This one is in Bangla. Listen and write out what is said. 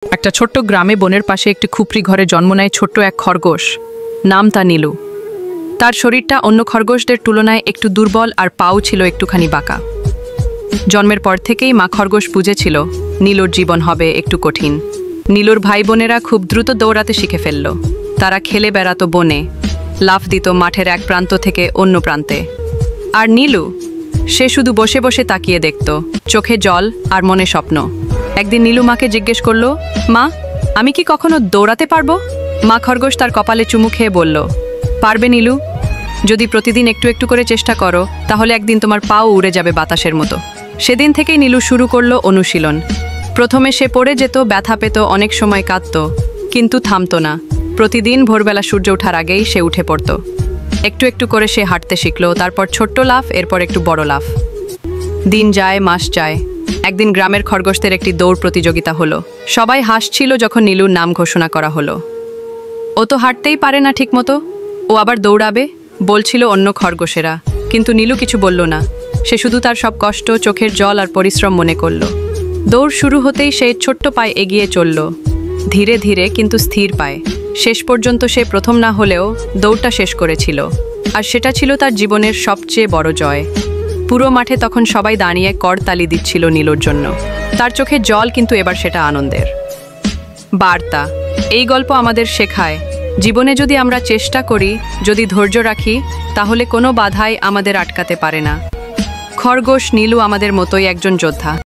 একটা ছোট্ট গ্রামে বনের পাশে একটি খুপড়ি ঘরে জন্ম নেয় ছোট্ট এক খরগোশ। নাম তা নীলু। তার শরীরটা অন্য খরগোশদের তুলনায় একটু দুর্বল আর পাও ছিল একটুখানি বাঁকা। জন্মের পর থেকেই মা খরগোশ বুঝেছিল নীলুর জীবন হবে একটু কঠিন। নীলুর ভাই বোনেরা খুব দ্রুত দৌড়াতে শিখে ফেলল। তারা খেলে বেড়াতো বনে, লাফ দিত মাঠের এক প্রান্ত থেকে অন্য প্রান্তে। আর নীলু, সে শুধু বসে বসে তাকিয়ে দেখত, চোখে জল আর মনে স্বপ্ন। একদিন নীলু মাকে জিজ্ঞেস করল, মা, আমি কি কখনো দৌড়াতে পারবো? মা খরগোশ তার কপালে চুমু খেয়ে বলল, পারবে নীলু, যদি প্রতিদিন একটু একটু করে চেষ্টা করো তাহলে একদিন তোমার পাও উড়ে যাবে বাতাসের মতো। সেদিন থেকেই নীলু শুরু করলো অনুশীলন। প্রথমে সে পড়ে যেত, ব্যথা পেত, অনেক সময় কাঁদত, কিন্তু থামতো না। প্রতিদিন ভোরবেলা সূর্য ওঠার আগেই সে উঠে পড়ত। একটু একটু করে সে হাঁটতে শিখল, তারপর ছোট্ট লাফ, এরপর একটু বড় লাফ। দিন যায়, মাস যায়। একদিন গ্রামের খরগোশদের একটি দৌড় প্রতিযোগিতা হলো। সবাই হাসছিল যখন নীলুর নাম ঘোষণা করা হলো। ও তো হাঁটতেই পারে না ঠিক মতো, ও আবার দৌড়াবে, বলছিল অন্য খরগোশেরা। কিন্তু নীলু কিছু বলল না। সে শুধু তার সব কষ্ট, চোখের জল আর পরিশ্রম মনে করল। দৌড় শুরু হতেই সে ছোট্ট পায়ে এগিয়ে চলল, ধীরে ধীরে কিন্তু স্থির পায়ে। শেষ পর্যন্ত সে প্রথম না হলেও দৌড়টা শেষ করেছিল, আর সেটা ছিল তার জীবনের সবচেয়ে বড় জয়। পুরো মাঠে তখন সবাই দাঁড়িয়ে করতালি দিচ্ছিল নীলুর জন্য। তার চোখে জল, কিন্তু এবার সেটা আনন্দের। বার্তা: এই গল্প আমাদের শেখায়, জীবনে যদি আমরা চেষ্টা করি, যদি ধৈর্য রাখি, তাহলে কোনো বাধাই আমাদের আটকাতে পারে না। খরগোশ নীলু আমাদের মতোই একজন যোদ্ধা।